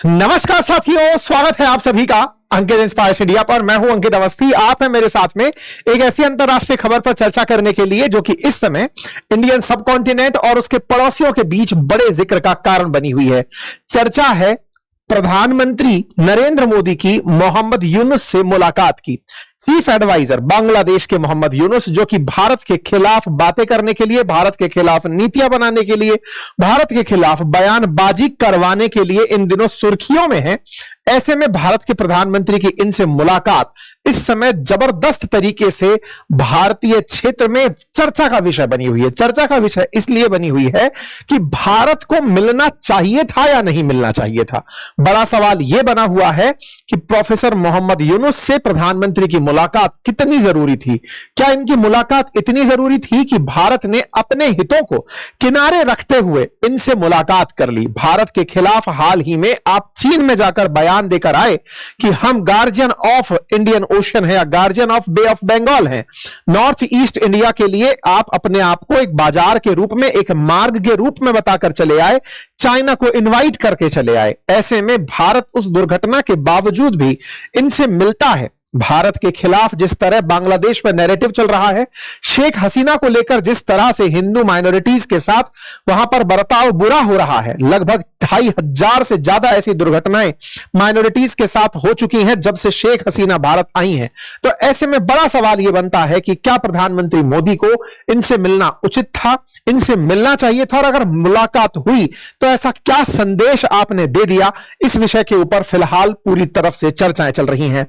नमस्कार साथियों, स्वागत है आप सभी का अंकित इंस्पायर्स इंडिया पर। मैं हूं अंकित अवस्थी। आप हैं मेरे साथ में एक ऐसी अंतरराष्ट्रीय खबर पर चर्चा करने के लिए जो कि इस समय इंडियन सब कॉन्टिनेंट और उसके पड़ोसियों के बीच बड़े जिक्र का कारण बनी हुई है। चर्चा है प्रधानमंत्री नरेंद्र मोदी की मोहम्मद यूनुस से मुलाकात की। चीफ एडवाइजर बांग्लादेश के मोहम्मद यूनुस, जो कि भारत के खिलाफ बातें करने के लिए, भारत के खिलाफ नीतियां बनाने के लिए, भारत के खिलाफ बयानबाजी करवाने के लिए इन दिनों सुर्खियों में है। ऐसे में भारत के प्रधानमंत्री की इनसे मुलाकात इस समय जबरदस्त तरीके से भारतीय क्षेत्र में चर्चा का विषय बनी हुई है। चर्चा का विषय इसलिए बनी हुई है कि भारत को मिलना चाहिए था या नहीं मिलना चाहिए था। बड़ा सवाल यह बना हुआ है कि प्रोफेसर मोहम्मद यूनुस से प्रधानमंत्री की मुलाकात कितनी जरूरी थी। क्या इनकी मुलाकात इतनी जरूरी थी कि भारत ने अपने हितों को किनारे रखते हुए इनसे मुलाकात कर ली। भारत के खिलाफ हाल ही में आप चीन में जाकर बयान देकर आए कि हम गार्जियन ऑफ इंडियन ओशन है या guardian of bay of Bengal है। नॉर्थ ईस्ट इंडिया के लिए आप अपने आप को एक बाजार के रूप में, एक मार्ग के रूप में बताकर चले आए, चाइना को इनवाइट करके चले आए। ऐसे में भारत उस दुर्घटना के बावजूद भी इनसे मिलता है। भारत के खिलाफ जिस तरह बांग्लादेश में नैरेटिव चल रहा है, शेख हसीना को लेकर जिस तरह से हिंदू माइनॉरिटीज के साथ वहां पर बर्ताव बुरा हो रहा है, लगभग 2500 से ज्यादा ऐसी दुर्घटनाएं माइनॉरिटीज के साथ हो चुकी हैं जब से शेख हसीना भारत आई हैं। तो ऐसे में बड़ा सवाल यह बनता है कि क्या प्रधानमंत्री मोदी को इनसे मिलना उचित था, इनसे मिलना चाहिए था, और अगर मुलाकात हुई तो ऐसा क्या संदेश आपने दे दिया। इस विषय के ऊपर फिलहाल पूरी तरफ से चर्चाएं चल रही हैं।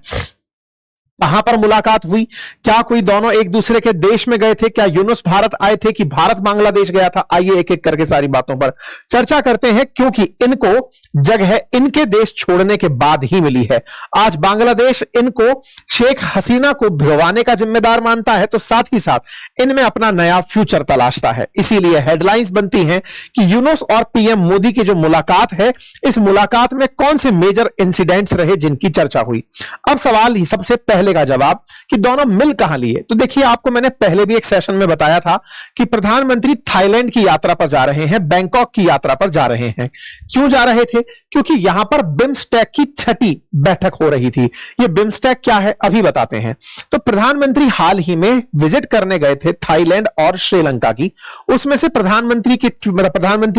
कहां पर मुलाकात हुई, क्या कोई दोनों एक दूसरे के देश में गए थे, क्या यूनुस भारत आए थे कि भारत बांग्लादेश गया था। आइए एक एक करके सारी बातों पर चर्चा करते हैं, क्योंकि इनको जगह इनके देश छोड़ने के बाद ही मिली है। आज बांग्लादेश इनको शेख हसीना को भिगवाने का जिम्मेदार मानता है, तो साथ ही साथ इनमें अपना नया फ्यूचर तलाशता है। इसीलिए हेडलाइंस बनती हैं कि यूनुस और पीएम मोदी की जो मुलाकात है, इस मुलाकात में कौन से मेजर इंसिडेंट्स रहे जिनकी चर्चा हुई। अब सवाल ही सबसे पहले का जवाब कि दोनों मिल कहां लिए। तो देखिए, आपको मैंने पहले भी एक सेशन में बताया था कि प्रधानमंत्री थाईलैंड की यात्रा पर जा रहे हैं, बैंकॉक की यात्रा पर जा रहे हैं। क्यों जा रहे थे? क्योंकि यहां पर बिम्स्टेक की 6ठी बैठक हो रही थी। ये बिम्स्टेक क्या है अभी बताते हैं। तो प्रधानमंत्री हाल ही में विजिट करने गए थे थाईलैंड और श्रीलंका की। उसमें से प्रधानमंत्री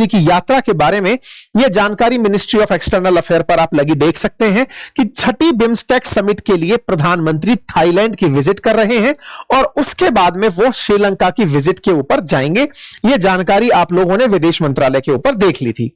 की यात्रा के बारे में यह जानकारी मिनिस्ट्री ऑफ एक्सटर्नल अफेयर पर आप लगी देख सकते हैं कि 6ठी बिम्स्टेक समिट के लिए प्रधानमंत्री थाईलैंड की विजिट कर रहे हैं और उसके बाद में वो श्रीलंका की विजिट के ऊपर जाएंगे। यह जानकारी आप लोगों ने विदेश मंत्रालय के ऊपर देख ली थी।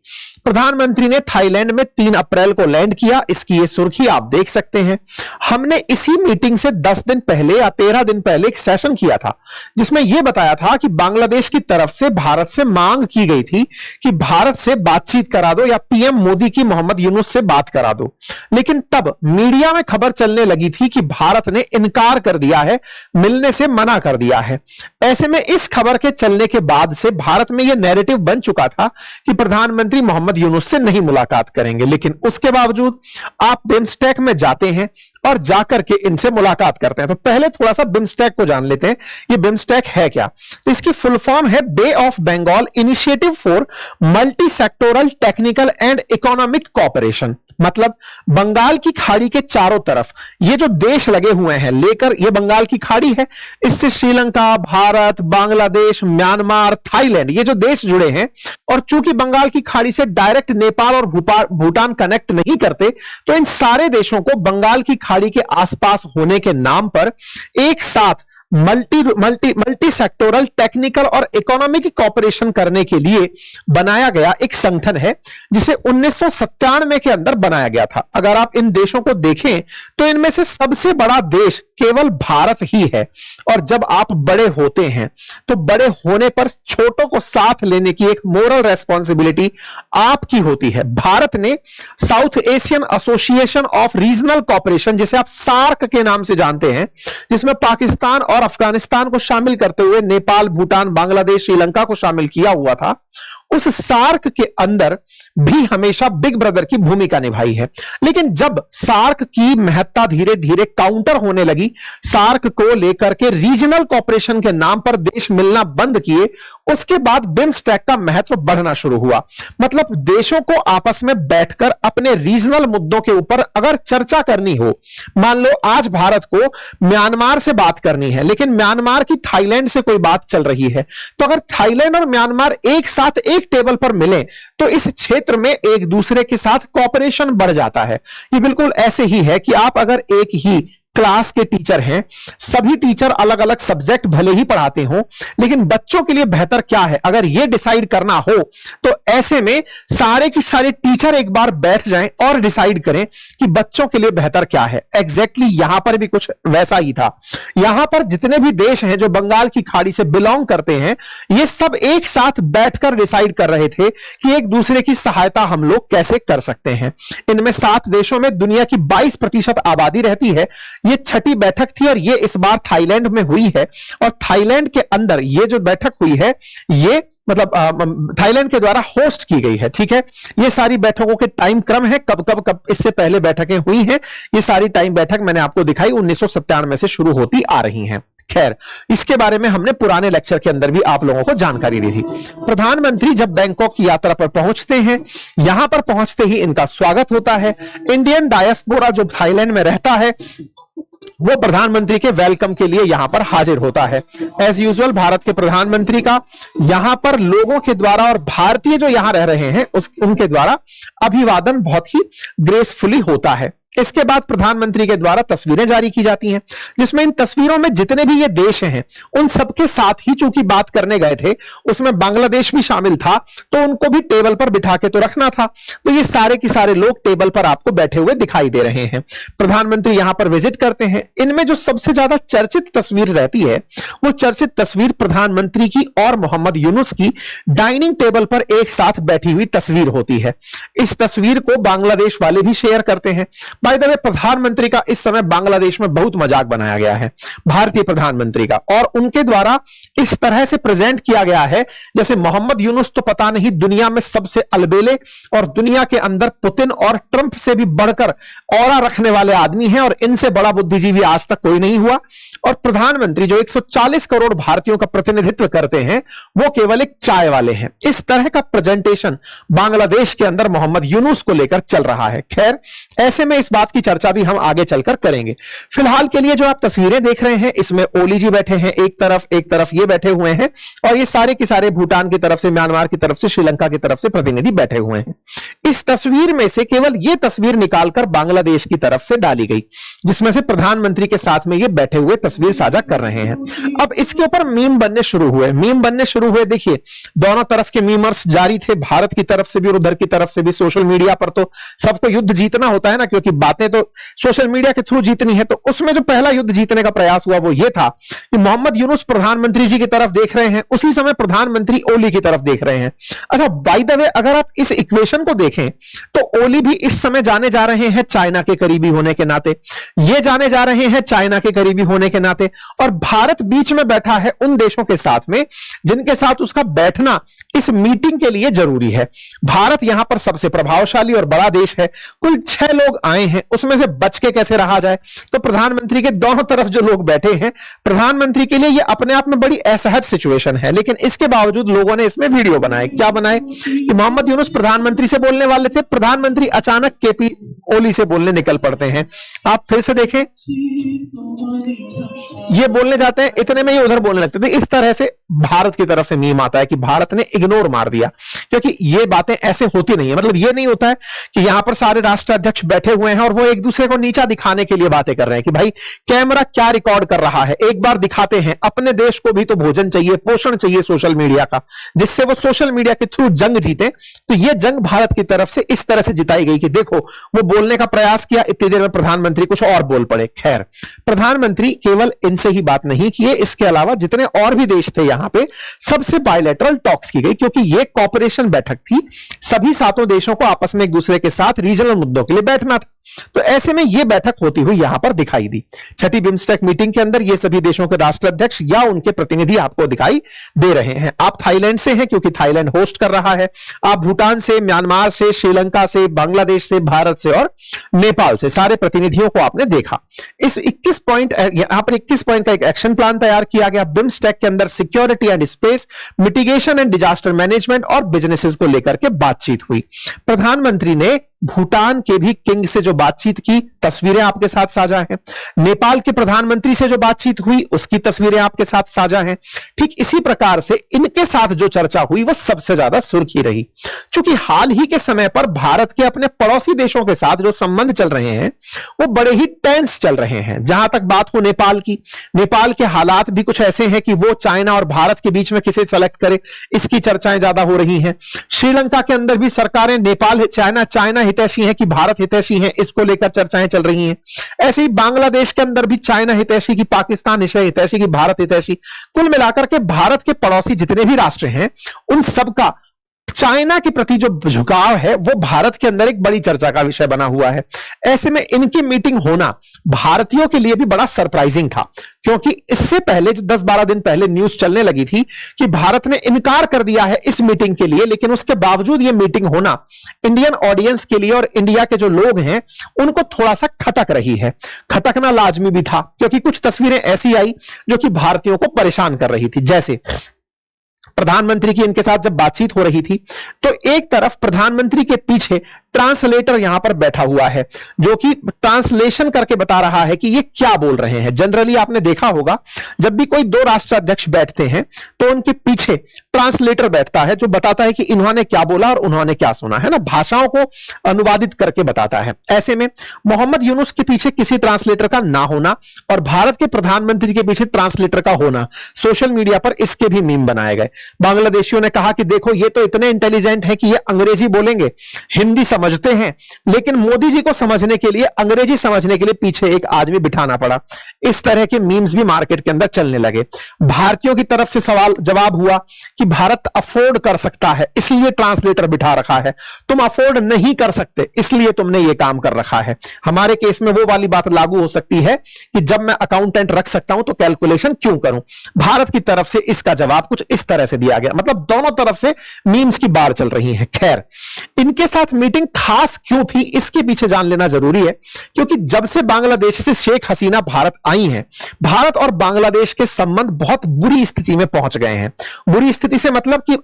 प्रधानमंत्री ने थाईलैंड में 3 अप्रैल को लैंड किया। इसकी ये सुर्खी आप देख सकते हैं। हमने इसी मीटिंग से 10 दिन पहले या 13 दिन पहले एक सेशन किया था, जिसमें यह बताया था कि बांग्लादेश की तरफ से भारत से मांग की गई थी कि भारत से बातचीत करा दो या पीएम मोदी की मोहम्मद यूनुस से बात करा दो। लेकिन तब मीडिया में खबर चलने लगी थी कि भारत ने इनकार कर दिया है, मिलने से मना कर दिया है। ऐसे में इस खबर के चलने के बाद से भारत में यह नैरेटिव बन चुका था कि प्रधानमंत्री मोहम्मद यूनुस से नहीं मुलाकात करेंगे। लेकिन उसके बावजूद आप बिम्स्टेक में जाते हैं और जाकर के इनसे मुलाकात करते हैं। तो पहले थोड़ा सा बिम्स्टेक को जान लेते हैं। ये बिम्स्टेक है क्या? तो इसकी फुल फॉर्म है bay of Bengal initiative for multi sectoral technical and economic cooperation. मतलब बंगाल की खाड़ी के चारों तरफ ये जो देश लगे हुए हैं, लेकर ये बंगाल की खाड़ी है, इससे श्रीलंका, भारत, बांग्लादेश, म्यांमार, थाईलैंड, ये जो देश जुड़े हैं। और चूंकि बंगाल की खाड़ी से डायरेक्ट नेपाल और भूटान कनेक्ट नहीं करते, तो इन सारे देशों को बंगाल की खाड़ी के आसपास होने के नाम पर एक साथ मल्टी सेक्टोरल टेक्निकल और इकोनॉमिक कोऑपरेशन करने के लिए बनाया गया एक संगठन है, जिसे 1997 के अंदर बनाया गया था। अगर आप इन देशों को देखें तो इनमें से सबसे बड़ा देश केवल भारत ही है। और जब आप बड़े होते हैं तो बड़े होने पर छोटों को साथ लेने की एक मोरल रेस्पॉन्सिबिलिटी आपकी होती है। भारत ने south Asian association of regional cooperation, जिसे आप सार्क के नाम से जानते हैं, जिसमें पाकिस्तान और अफगानिस्तान को शामिल करते हुए नेपाल, भूटान, बांग्लादेश, श्रीलंका को शामिल किया हुआ था, उस सार्क के अंदर भी हमेशा बिग ब्रदर की भूमिका निभाई है। लेकिन जब सार्क की महत्ता धीरे धीरे काउंटर होने लगी, सार्क को लेकर के रीजनल कॉपरेशन के नाम पर देश मिलना बंद किए, उसके बाद बिम्स्टेक का महत्व बढ़ना शुरू हुआ। मतलब देशों को आपस में बैठकर अपने रीजनल मुद्दों के ऊपर अगर चर्चा करनी हो, मान लो आज भारत को म्यांमार से बात करनी है, लेकिन म्यांमार की थाईलैंड से कोई बात चल रही है, तो अगर थाईलैंड और म्यांमार एक साथ एक टेबल पर मिले तो इस क्षेत्र में एक दूसरे के साथ कॉपरेशन बढ़ जाता है। ये बिल्कुल ऐसे ही है कि आप अगर एक ही क्लास के टीचर हैं, सभी टीचर अलग अलग सब्जेक्ट भले ही पढ़ाते हो, लेकिन बच्चों के लिए बेहतर क्या है अगर यह डिसाइड करना हो, तो ऐसे में सारे के सारे टीचर एक बार बैठ जाएं और डिसाइड करें कि बच्चों के लिए बेहतर क्या है। एग्जैक्टली यहां पर भी कुछ वैसा ही था। यहां पर जितने भी देश हैं जो बंगाल की खाड़ी से बिलोंग करते हैं, ये सब एक साथ बैठकर डिसाइड कर रहे थे कि एक दूसरे की सहायता हम लोग कैसे कर सकते हैं। इनमें 7 देशों में दुनिया की 22% आबादी रहती है। ये छठी बैठक थी और ये इस बार थाईलैंड में हुई है। और थाईलैंड के अंदर ये जो बैठक हुई है, ये मतलब थाईलैंड के द्वारा होस्ट की गई है। ठीक है, ये सारी बैठकों के टाइम क्रम है, कब कब कब इससे पहले बैठकें हुई हैं, ये सारी टाइम बैठक मैंने आपको दिखाई 1997 से शुरू होती आ रही हैं। खैर, इसके बारे में हमने पुराने लेक्चर के अंदर भी आप लोगों को जानकारी दी थी। प्रधानमंत्री जब बैंकॉक की यात्रा पर पहुंचते हैं, यहां पर पहुंचते ही इनका स्वागत होता है। इंडियन डायस्पोरा जो थाईलैंड में रहता है, वो प्रधानमंत्री के वेलकम के लिए यहां पर हाजिर होता है। एज यूजुअल भारत के प्रधानमंत्री का यहां पर लोगों के द्वारा और भारतीय जो यहां रह रहे हैं उनके द्वारा अभिवादन बहुत ही ग्रेसफुली होता है। इसके बाद प्रधानमंत्री के द्वारा तस्वीरें जारी की जाती हैं, जिसमें इन तस्वीरों में जितने भी ये देश हैं उन सबके साथ ही चूंकि बात करने गए थे, उसमें बांग्लादेश भी शामिल था, तो उनको भी टेबल पर बिठा के तो रखना था। तो ये सारे के सारे लोग टेबल पर आपको बैठे हुए दिखाई दे रहे हैं। प्रधानमंत्री यहां पर विजिट करते हैं। इनमें जो सबसे ज्यादा चर्चित तस्वीर रहती है, वो चर्चित तस्वीर प्रधानमंत्री की और मोहम्मद यूनुस की डाइनिंग टेबल पर एक साथ बैठी हुई तस्वीर होती है। इस तस्वीर को बांग्लादेश वाले भी शेयर करते हैं। बाय द वे, प्रधानमंत्री का इस समय बांग्लादेश में बहुत मजाक बनाया गया है, भारतीय प्रधानमंत्री का, और उनके द्वारा इस तरह से प्रेजेंट किया गया है जैसे मोहम्मद यूनुस तो पता नहीं दुनिया में सबसे अलबेले और दुनिया के अंदर पुतिन और ट्रंप से भी बढ़कर ऑरा रखने वाले आदमी हैं, और इनसे बड़ा बुद्धिजीवी आज तक कोई नहीं हुआ। और प्रधानमंत्री जो 140 करोड़ भारतीयों का प्रतिनिधित्व करते हैं, वो केवल एक चाय वाले हैं। इस तरह का प्रेजेंटेशन बांग्लादेश के अंदर मोहम्मद यूनुस को लेकर चल रहा है। खैर, ऐसे में इस बात की चर्चा भी हम आगे चलकर करेंगे। फिलहाल के लिए जो आप तस्वीरें देख रहे हैं, इसमें ओली जी बैठे हैं एक तरफ ये बैठे हुए हैं, और ये सारे के सारे भूटान की तरफ से, म्यांमार की तरफ से, श्रीलंका की तरफ से प्रतिनिधि बैठे हुए हैं। इस तस्वीर में से केवल ये तस्वीर निकालकर बांग्लादेश की तरफ से डाली गई, जिसमें से प्रधानमंत्री के साथ में ये बैठे हुए तस्वीर साझा कर रहे हैं। अब इसके ऊपर मीम बनने शुरू हुए। देखिए, दोनों तरफ के मीमर्स जारी थे, भारत की तरफ से भी और उधर की तरफ से भी। सोशल मीडिया पर तो सबको युद्ध जीतना होता है ना, क्योंकि बातें तो सोशल मीडिया के थ्रू जीतनी है। तो उसमें जो पहला युद्ध जीतने का प्रयास हुआ वो ये था कि मोहम्मद यूनुस प्रधानमंत्री जी की तरफ देख रहे हैं, उसी समय प्रधानमंत्री ओली की तरफ देख रहे हैं। अच्छा, बाय द वे, अगर आप इस इक्वेशन को देखें तो ओली भी इस समय जाने जा रहे हैं चाइना के करीबी होने के नाते, ये जाने जा रहे हैं चाइना के करीबी होने के नाते, और भारत बीच में बैठा है उन देशों के साथ में जिनके साथ उसका बैठना इस मीटिंग के लिए जरूरी है। भारत यहां पर सबसे प्रभावशाली और बड़ा देश है। कुल 6 लोग आए हैं, उसमें से बच के कैसे रहा जाए। तो प्रधानमंत्री के दोनों तरफ जो लोग बैठे हैं, प्रधानमंत्री के लिए यह अपने आप में बड़ी असहज सिचुएशन है, लेकिन इसके बावजूद लोगों ने इसमें वीडियो बनाए। क्या बनाए कि मोहम्मद यूनुस प्रधानमंत्री से बोलने वाले थे, प्रधानमंत्री अचानक केपी ओली से बोलने निकल पड़ते हैं। आप फिर से देखें, ये बोलने जाते हैं, इतने में ये उधर बोलने लगते थे। इस तरह से भारत की तरफ से मीम आता है कि भारत ने इग्नोर मार दिया, क्योंकि ये बातें ऐसे होती नहीं है। मतलब ये नहीं होता है कि यहां पर सारे राष्ट्राध्यक्ष बैठे हुए हैं और वो एक दूसरे को नीचा दिखाने के लिए बातें कर रहे हैं कि भाई कैमरा क्या रिकॉर्ड कर रहा है, एक बार दिखाते हैं। अपने देश को भी तो भोजन चाहिए, पोषण चाहिए सोशल मीडिया का, जिससे वो सोशल मीडिया के थ्रू जंग जीते। तो ये जंग भारत की तरफ से इस तरह से जिताई गई कि देखो, वो बोलने का प्रयास किया, इतनी देर में प्रधानमंत्री कुछ और बोल पड़े। खैर, प्रधानमंत्री केवल इनसे ही बात नहीं किए, इसके अलावा जितने और भी देश थे यहां पे सबसे बायलैटरल टॉक्स की गई, क्योंकि ये कॉपरेशन बैठक थी। सभी 7 देशों को आपस में एक दूसरे के साथ रीजनल मुद्दों के लिए बैठना था। तो ऐसे में यह बैठक होती हुई यहां पर दिखाई दी। छठी बिम्स्टेक मीटिंग के अंदर ये सभी देशों के राष्ट्राध्यक्ष या उनके प्रतिनिधि आपको दिखाई दे रहे हैं। आप थाईलैंड से हैं क्योंकि थाईलैंड होस्ट कर रहा है, आप भूटान से, म्यांमार से, श्रीलंका से, बांग्लादेश से, भारत से और नेपाल से सारे प्रतिनिधियों को आपने देखा। इस 21 पॉइंट यहां पर 21 पॉइंट का एक एक्शन प्लान तैयार किया गया। बिम्स्टेक के अंदर security and space, mitigation and disaster management और बिजनेसेस को लेकर के बातचीत हुई। प्रधानमंत्री ने भूटान के भी किंग से जो बातचीत की, तस्वीरें आपके साथ साझा हैं। नेपाल के प्रधानमंत्री से जो बातचीत हुई उसकी तस्वीरें आपके साथ साझा हैं। ठीक इसी प्रकार से इनके साथ जो चर्चा हुई वो सबसे ज्यादा सुर्खी रही, क्योंकि हाल ही के समय पर भारत के अपने पड़ोसी देशों के साथ जो संबंध चल रहे हैं वो बड़े ही टेंस चल रहे हैं। जहां तक बात हो नेपाल की, नेपाल के हालात भी कुछ ऐसे हैं कि वो चाइना और भारत के बीच में किसे सेलेक्ट करे, इसकी चर्चाएं ज्यादा हो रही हैं। श्रीलंका के अंदर भी सरकारें नेपाल चाइना हितैषी है कि भारत हितैषी है, इसको लेकर चर्चाएं चल रही हैं। ऐसे ही बांग्लादेश के अंदर भी चाइना हितैषी की, पाकिस्तान हितैषी की, भारत हितैषी, कुल मिलाकर के भारत के पड़ोसी जितने भी राष्ट्र हैं उन सबका चाइना के प्रति जो झुकाव है वो भारत के अंदर एक बड़ी चर्चा का विषय बना हुआ है। ऐसे में इनकी मीटिंग होना भारतीयों के लिए भी बड़ा सरप्राइजिंग था, क्योंकि इससे पहले जो 10-12 दिन पहले न्यूज चलने लगी थी कि भारत ने इनकार कर दिया है इस मीटिंग के लिए, लेकिन उसके बावजूद यह मीटिंग होना इंडियन ऑडियंस के लिए और इंडिया के जो लोग हैं उनको थोड़ा सा खटक रही है। खटकना लाजमी भी था, क्योंकि कुछ तस्वीरें ऐसी आई जो कि भारतीयों को परेशान कर रही थी। जैसे प्रधानमंत्री की इनके साथ जब बातचीत हो रही थी तो एक तरफ प्रधानमंत्री के पीछे ट्रांसलेटर यहां पर बैठा हुआ है जो कि ट्रांसलेशन करके बता रहा है कि ये क्या बोल रहे हैं। जनरली आपने देखा होगा जब भी कोई दो राष्ट्राध्यक्ष बैठते हैं तो उनके पीछे ट्रांसलेटर बैठता है जो बताता है कि इन्होंने क्या बोला और उन्होंने क्या सुना, है ना, भाषाओं को अनुवादित करके बताता है। ऐसे में मोहम्मद यूनुस के पीछे किसी ट्रांसलेटर का ना होना और भारत के प्रधानमंत्री के पीछे ट्रांसलेटर का होना, सोशल मीडिया पर इसके भी मीम बनाए गए। बांग्लादेशियों ने कहा कि देखो ये तो इतने इंटेलिजेंट है कि ये अंग्रेजी बोलेंगे, हिंदी समझते हैं, लेकिन मोदी जी को समझने के लिए, अंग्रेजी समझने के लिए पीछे एक आदमी बिठाना पड़ा। इस तरह के मीम्स भी मार्केट के अंदर चलने लगे। भारतीयों की तरफ से सवाल जवाब हुआ कि भारत अफोर्ड कर सकता है इसलिए ट्रांसलेटर बिठा रखा है, तुम अफोर्ड नहीं कर सकते इसलिए तुमने ये काम कर रखा है। हमारे केस में वो वाली बात लागू हो सकती है कि जब मैं अकाउंटेंट रख सकता हूं तो कैलकुलेशन क्यों करूं। भारत की तरफ से इसका जवाब कुछ इस तरह से दिया गया। मतलब दोनों तरफ से मीम्स की बाढ़ चल रही है। खैर, इनके साथ मीटिंग खास क्यों थी इसके पीछे जान लेना जरूरी है, क्योंकि जब से बांग्लादेश से शेख हसीना भारत आई हैं, भारत और बांग्लादेश के संबंध बहुत बुरी स्थिति में पहुंच गए हैं। बुरी स्थिति से मतलब कि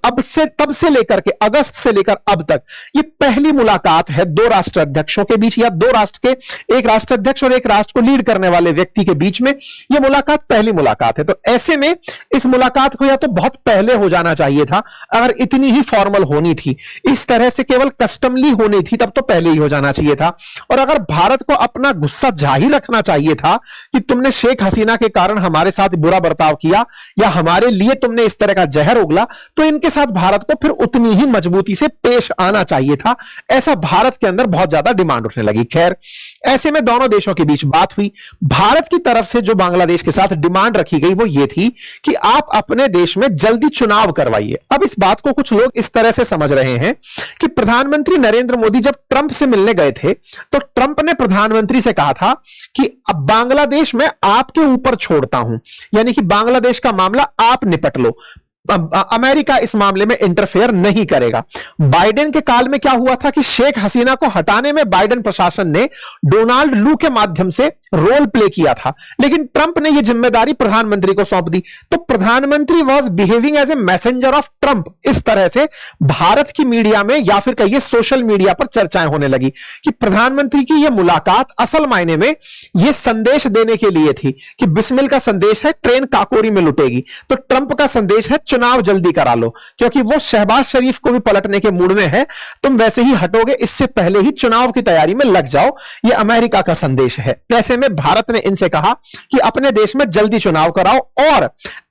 तब से लेकर के अगस्त से लेकर अब तक ये पहली मुलाकात है दो राष्ट्र अध्यक्षों के बीच, या दो राष्ट्र के, एक राष्ट्राध्यक्ष और एक राष्ट्र को लीड करने वाले व्यक्ति के बीच में यह मुलाकात पहली मुलाकात है। तो ऐसे में इस मुलाकात को या तो बहुत पहले हो जाना चाहिए था, अगर इतनी ही फॉर्मल होनी थी, इस तरह से केवल कस्टमली होनी थी तब तो पहले ही हो जाना चाहिए था। और अगर भारत को अपना गुस्सा जाहिर रखना चाहिए था कि तुमने शेख हसीना के कारण हमारे साथ बुरा बर्ताव किया या हमारे लिए तुमने इस तरह का जहर उगला, तो इनके साथ भारत को फिर उतनी ही मजबूती से पेश आना चाहिए था। ऐसा भारत के अंदर बहुत ज्यादा डिमांड उठने लगी। खैर, ऐसे में दोनों देशों के बीच बात हुई। भारत की तरफ से जो बांग्लादेश के साथ डिमांड रखी गई वो ये थी कि आप अपने देश में जल्दी चुनाव करवाइए। अब इस बात को कुछ लोग इस तरह से समझ रहे हैं कि प्रधानमंत्री नरेंद्र मोदी जब ट्रंप से मिलने गए थे तो ट्रंप ने प्रधानमंत्री से कहा था कि अब बांग्लादेश में आपके ऊपर छोड़ता हूं, यानी कि बांग्लादेश का मामला आप निपट लो, अमेरिका इस मामले में इंटरफेयर नहीं करेगा। बाइडेन के काल में क्या हुआ था कि शेख हसीना को हटाने में बाइडेन प्रशासन ने डोनाल्ड लू के माध्यम से रोल प्ले किया था, लेकिन ट्रंप ने यह जिम्मेदारी प्रधानमंत्री को सौंप दी। तो प्रधानमंत्री was behaving as a messenger of Trump. इस तरह से भारत की मीडिया में या फिर कहिए सोशल मीडिया पर चर्चाएं होने लगी कि प्रधानमंत्री की यह मुलाकात असल मायने में यह संदेश देने के लिए थी कि बिस्मिल का संदेश है ट्रेन काकोरी में लुटेगी, तो ट्रंप का संदेश है चुनाव जल्दी करा लो, क्योंकि वो शहबाज शरीफ को भी पलटने के मूड में है, तुम वैसे ही हटोगे, इससे पहले ही चुनाव की तैयारी में लग जाओ, ये अमेरिका का संदेश है। ऐसे में भारत ने इनसे कहा कि अपने देश में जल्दी चुनाव कराओ और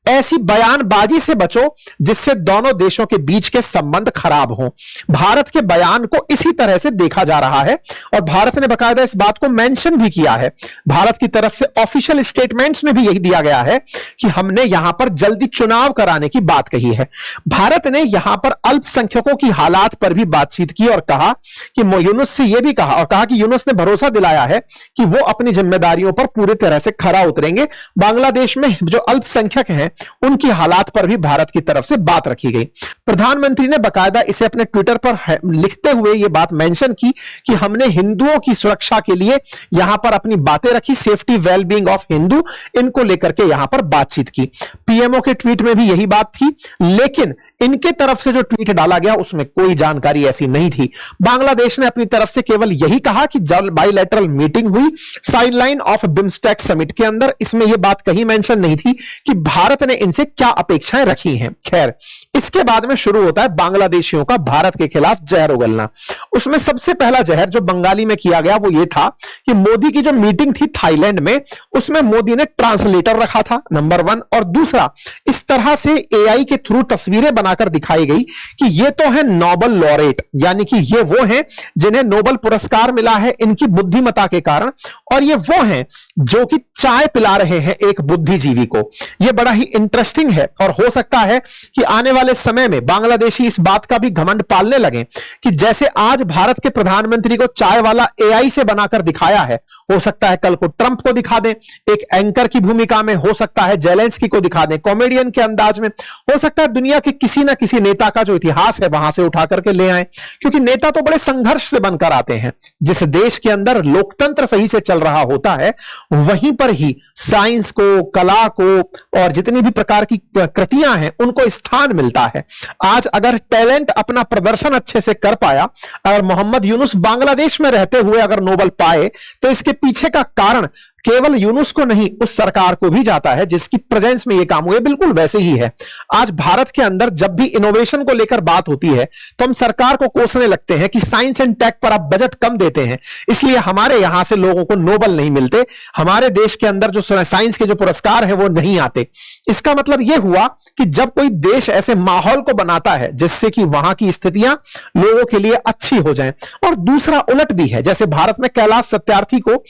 ऐसी बयानबाजी से बचो जिससे दोनों देशों के बीच के संबंध खराब हों। भारत के बयान को इसी तरह से देखा जा रहा है और भारत ने बकायदा इस बात को मेंशन भी किया है। भारत की तरफ से ऑफिशियल स्टेटमेंट्स में भी यही दिया गया है कि हमने यहां पर जल्दी चुनाव कराने की बात कही है। भारत ने यहां पर अल्पसंख्यकों की हालात पर भी बातचीत की और कहा कि यूनुस से यह भी कहा कि यूनुस ने भरोसा दिलाया है कि वो अपनी जिम्मेदारियों पर पूरी तरह से खरा उतरेंगे। बांग्लादेश में जो अल्पसंख्यक हैं उनकी हालात पर भी भारत की तरफ से बात रखी गई। प्रधानमंत्री ने बकायदा इसे अपने ट्विटर पर लिखते हुए यह बात मेंशन की कि हमने हिंदुओं की सुरक्षा के लिए यहां पर अपनी बातें रखी, सेफ्टी वेलबींग ऑफ हिंदू, इनको लेकर के यहां पर बातचीत की। पीएमओ के ट्वीट में भी यही बात थी, लेकिन इनके तरफ से जो ट्वीट डाला गया उसमें कोई जानकारी ऐसी नहीं थी। बांग्लादेश ने अपनी तरफ से केवल यही कहा कि जब बाइलैटरल मीटिंग हुई साइडलाइन ऑफ बिम्स्टेक समिट के अंदर, इसमें यह बात कहीं मेंशन नहीं थी कि भारत ने इनसे क्या अपेक्षाएं रखी हैं। खैर, इसके बाद में शुरू होता है बांग्लादेशियों का भारत के खिलाफ जहर उगलना। उसमें सबसे पहला जहर जो बंगाली में किया गया वो ये था कि मोदी की जो मीटिंग थी थाईलैंड में, उसमें मोदी ने ट्रांसलेटर रखा था, नंबर 1, और दूसरा इस तरह से एआई के थ्रू तस्वीरें बनाकर दिखाई गई कि ये तो है नोबेल लॉरेट, यानी कि ये वो हैं जिन्हें नोबेल पुरस्कार मिला है इनकी बुद्धिमत्ता के कारण, और ये वो हैं जो कि चाय पिला रहे हैं एक बुद्धिजीवी को। यह बड़ा ही इंटरेस्टिंग है और हो सकता है कि आने वाले समय में बांग्लादेशी इस बात का भी घमंड पालने लगे कि जैसे आज भारत के प्रधानमंत्री को चाय वाला एआई से बनाकर दिखाया है, हो सकता है कल को ट्रंप को दिखा दें एक एंकर की भूमिका में, हो सकता है जेलेंस्की को दिखा दें कॉमेडियन के अंदाज में, हो सकता है दुनिया के किसी ना किसी नेता का जो इतिहास है वहां से उठा करके ले आए, क्योंकि नेता तो बड़े संघर्ष से बनकर आते हैं। जिस देश के अंदर लोकतंत्र सही से चल रहा होता है वहीं पर ही साइंस को, कला को और जितनी भी प्रकार की कृतियां हैं उनको स्थान मिलता है। आज अगर टैलेंट अपना प्रदर्शन अच्छे से कर पाया, अगर मोहम्मद यूनुस बांग्लादेश में रहते हुए अगर नोबेल पाए, तो इसके पीछे का कारण केवल यूनुस को नहीं उस सरकार को भी जाता है जिसकी प्रेजेंस में यह काम हुए। बिल्कुल वैसे ही है, आज भारत के अंदर जब भी इनोवेशन को लेकर बात होती है तो हम सरकार को कोसने लगते हैं कि साइंस एंड टेक पर आप बजट कम देते हैं, इसलिए हमारे यहां से लोगों को नोबेल नहीं मिलते, हमारे देश के अंदर जो साइंस के जो पुरस्कार है वो नहीं आते। इसका मतलब यह हुआ कि जब कोई देश ऐसे माहौल को बनाता है जिससे कि वहां की स्थितियां लोगों के लिए अच्छी हो जाएं, और दूसरा उलट भी है, जैसे भारत में कैलाश सत्यार्थी को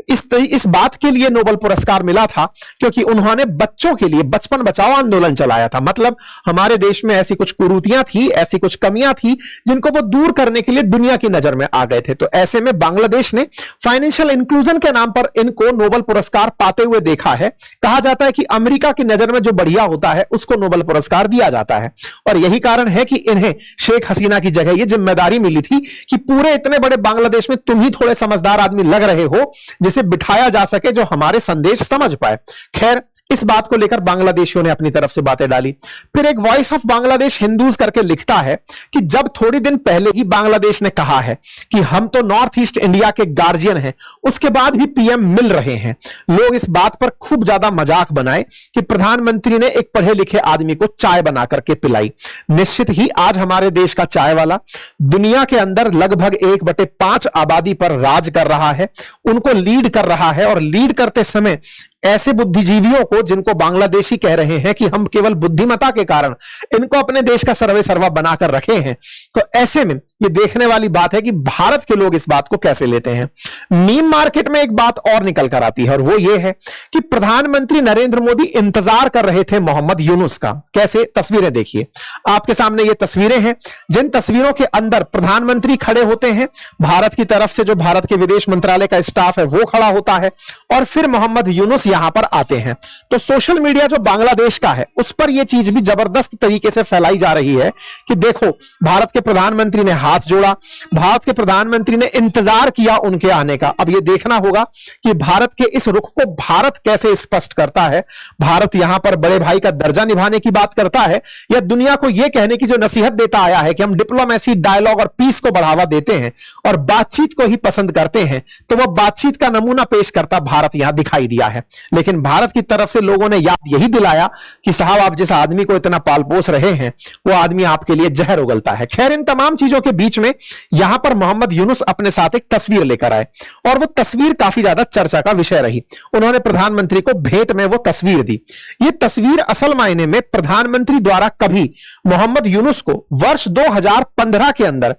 इस बात के लिए नोबेल पुरस्कार मिला था क्योंकि उन्होंने बच्चों के लिए बचपन बचाओ आंदोलन चलाया था। मतलब हमारे देश में ऐसी कुछ कुरीतियां थी, ऐसी कुछ कमियां थी जिनको वो दूर करने के लिए दुनिया की नजर में आ गए थे। तो ऐसे में बांग्लादेश ने फाइनेंशियल इंक्लूजन के नाम पर इनको नोबेल पुरस्कार पाते हुए देखा है। कहा जाता है कि अमेरिका की नजर में जो बढ़िया होता है उसको नोबेल पुरस्कार दिया जाता है, और यही कारण है कि इन्हें शेख हसीना की जगह यह जिम्मेदारी मिली थी कि पूरे इतने बड़े बांग्लादेश में तुम ही थोड़े समझदार आदमी लग रहे हो जिसे बिठाया जा सके जो हमारे संदेश समझ पाए। खैर, इस बात को लेकर बांग्लादेशियों ने अपनी तरफ से बातें डाली। फिर एक वॉइस ऑफ बांग्लादेश हिंदूज करके लिखता है कि जब थोड़ी दिन पहले ही बांग्लादेश ने कहा है कि हम तो नॉर्थ ईस्ट इंडिया के गार्जियन हैं, उसके बाद भी पीएम मिल रहे हैं। लोग इस बात पर खूब ज्यादा मजाक बनाए कि प्रधानमंत्री ने एक पढ़े लिखे आदमी को चाय बना करके पिलाई। निश्चित ही आज हमारे देश का चाय वाला दुनिया के अंदर लगभग 1/5 आबादी पर राज कर रहा है, उनको लीड कर रहा है, और लीड करते समय ऐसे बुद्धिजीवियों को जिनको बांग्लादेशी कह रहे हैं कि हम केवल बुद्धिमत्ता के कारण इनको अपने देश का सर्वे सर्वा बनाकर रखे हैं, तो ऐसे में ये देखने वाली बात है कि भारत के लोग इस बात को कैसे लेते हैं। मीम मार्केट में एक बात और निकल कर आती है और वो ये है कि प्रधानमंत्री नरेंद्र मोदी इंतजार कर रहे थे मोहम्मद यूनुस का। कैसे? तस्वीरें देखिए, आपके सामने ये तस्वीरें हैं जिन तस्वीरों के अंदर प्रधानमंत्री खड़े होते हैं, भारत की तरफ से जो भारत के विदेश मंत्रालय का स्टाफ है वो खड़ा होता है, और फिर मोहम्मद यूनुस यहां पर आते हैं। तो सोशल मीडिया जो बांग्लादेश का है उस पर यह चीज भी जबरदस्त तरीके से फैलाई जा रही है कि देखो, भारत के प्रधानमंत्री ने हाथ जोड़ा, भारत के प्रधानमंत्री ने इंतजार किया उनके आने का। अब यह देखना होगा कि भारत के इस रुख को भारत कैसे स्पष्ट करता है। भारत यहां पर बड़े भाई का दर्जा निभाने की बात करता है, या दुनिया को यह कहने की जो नसीहत देता आया है कि हम डिप्लोमेसी, डायलॉग और पीस को बढ़ावा देते हैं और बातचीत को ही पसंद करते हैं, तो वह बातचीत का नमूना पेश करता भारत यहां दिखाई दिया है। लेकिन भारत की तरफ से लोगों ने याद यही दिलाया कि साहब आप जिस आदमी को इतना पाल पोस रहे हैं वो आदमी आपके लिए जहर उगलता है। खैर, इन तमाम चीजों के बीच में यहां पर मोहम्मद यूनुस अपने साथ एक तस्वीर लेकर आए और वो तस्वीर काफी ज्यादा चर्चा का विषय रही। उन्होंने प्रधानमंत्री को भेंट में वो तस्वीर दी। ये तस्वीर असल मायने में प्रधानमंत्री द्वारा कभी मोहम्मद यूनुस को वर्ष 2015 के अंदर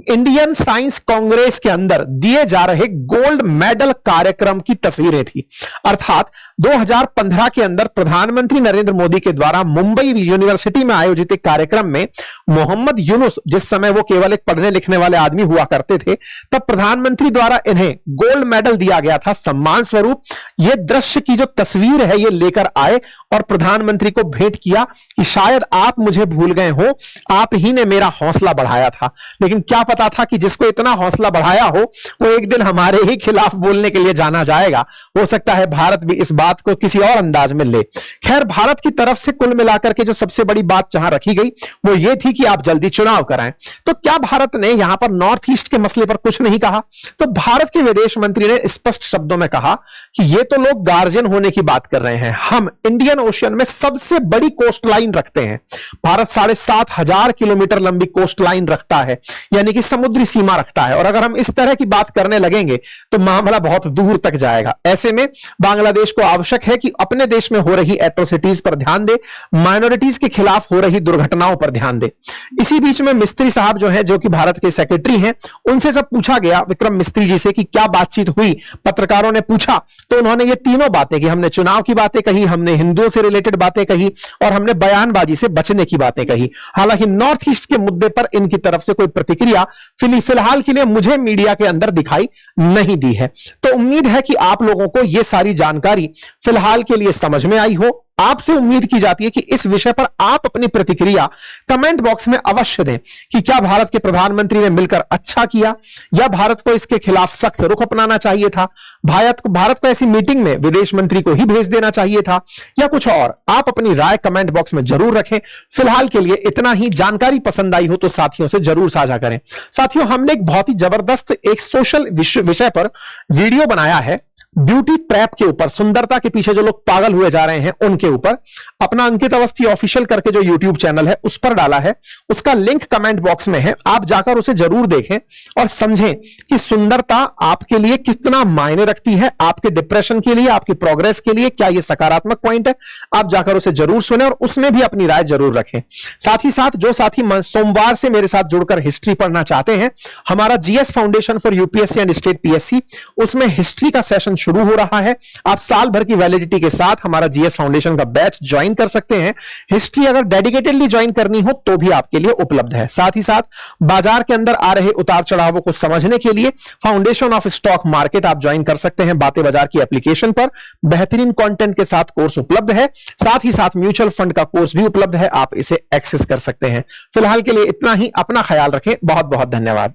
इंडियन साइंस कांग्रेस के अंदर दिए जा रहे गोल्ड मेडल कार्यक्रम की तस्वीरें थी। अर्थात 2015 के अंदर प्रधानमंत्री नरेंद्र मोदी के द्वारा मुंबई यूनिवर्सिटी में आयोजित एक कार्यक्रम में मोहम्मद यूनुस, जिस समय वो केवल एक पढ़ने लिखने वाले आदमी हुआ करते थे, तब प्रधानमंत्री द्वारा इन्हें गोल्ड मेडल दिया गया था सम्मान स्वरूप। यह दृश्य की जो तस्वीर है ये लेकर आए और प्रधानमंत्री को भेंट किया कि शायद आप मुझे भूल गए हो, आप ही ने मेरा हौसला बढ़ाया था। लेकिन क्या पता था कि जिसको इतना हौसला बढ़ाया हो वो एक दिन हमारे ही खिलाफ बोलने के लिए जाना जाएगा। हो सकता है भारत भी इस बात को किसी और अंदाज में ले। खैर, भारत की तरफ से कुल मिलाकर के जो सबसे बड़ी बात जहां रखी गई वो ये थी कि आप जल्दी चुनाव कराएं। तो क्या भारत ने यहां पर नॉर्थ ईस्ट के मसले पर कुछ नहीं कहा? तो भारत के विदेश मंत्री ने स्पष्ट शब्दों में कहा कि ये तो लोग गार्जियन होने की बात कर रहे हैं, हम इंडियन ओशियन में सबसे बड़ी कोस्ट लाइन रखते हैं। भारत 7,500 किलोमीटर लंबी कोस्ट लाइन रखता है, यानी कि समुद्री सीमा रखता है। और अगर हम इस तरह की बात करने लगेंगे तो मामला बहुत दूर तक जाएगा। ऐसे में बांग्लादेश को आवश्यक है कि अपने देश में हो रही एट्रोसिटीज पर ध्यान दे, माइनॉरिटीज के खिलाफ हो रही दुर्घटनाओं पर ध्यान दे। इसी बीच में मिस्त्री साहब जो है, जो कि भारत के सेक्रेटरी हैं, उनसे जब पूछा गया विक्रम मिस्त्री जी से कि क्या बातचीत हुई, पत्रकारों ने पूछा, तो उन्होंने ये तीनों बातें की। हमने चुनाव की बातें कही, हमने हिंदुओं से रिलेटेड बातें कही और हमने बयानबाजी से बचने की बातें कही। हालांकि नॉर्थ ईस्ट के मुद्दे पर इनकी तरफ से कोई प्रतिक्रिया फिलहाल के लिए मुझे मीडिया के अंदर दिखाई नहीं दी है। तो उम्मीद है कि आप लोगों को यह सारी जानकारी फिलहाल के लिए समझ में आई हो। आपसे उम्मीद की जाती है कि इस विषय पर आप अपनी प्रतिक्रिया कमेंट बॉक्स में अवश्य दें कि क्या भारत के प्रधानमंत्री ने मिलकर अच्छा किया या भारत को इसके खिलाफ सख्त रुख अपनाना चाहिए था, भारत को ऐसी मीटिंग में विदेश मंत्री को ही भेज देना चाहिए था या कुछ और। आप अपनी राय कमेंट बॉक्स में जरूर रखें। फिलहाल के लिए इतना ही। जानकारी पसंद आई हो तो साथियों से जरूर साझा करें। साथियों, हमने एक बहुत ही जबरदस्त एक सोशल विषय पर वीडियो बनाया है, ब्यूटी ट्रैप के ऊपर, सुंदरता के पीछे जो लोग पागल हुए जा रहे हैं उनके ऊपर। अपना अंकित अवस्थी ऑफिशियल करके जो यूट्यूब चैनल है उस पर डाला है, उसका लिंक कमेंट बॉक्स में है। आप जाकर उसे जरूर देखें और समझें कि सुंदरता आपके लिए कितना मायने रखती है, आपके डिप्रेशन के लिए, आपकी प्रोग्रेस के लिए क्या यह सकारात्मक पॉइंट है। आप जाकर उसे जरूर सुने और उसमें भी अपनी राय जरूर रखें। साथ ही साथ जो साथी सोमवार से मेरे साथ जुड़कर हिस्ट्री पढ़ना चाहते हैं, हमारा GS foundation for UPSC and state PSC, उसमें हिस्ट्री का सेशन शुरू हो रहा है। आप साल भर की वैलिडिटी के साथ हमारा जीएस फाउंडेशन का बैच ज्वाइन कर सकते हैं। हिस्ट्री अगर डेडिकेटेडली ज्वाइन करनी हो तो भी आपके लिए उपलब्ध है। साथ ही साथ बाजार के अंदर आ रहे उतार चढ़ावों को समझने के लिए फाउंडेशन ऑफ स्टॉक मार्केट आप ज्वाइन कर सकते हैं। बातें बाजार की एप्लीकेशन पर बेहतरीन कंटेंट के साथ कोर्स उपलब्ध है। साथ ही साथ म्यूचुअल फंड का कोर्स भी उपलब्ध है, आप इसे एक्सेस कर सकते हैं। फिलहाल के लिए इतना ही। अपना ख्याल रखें। बहुत बहुत धन्यवाद।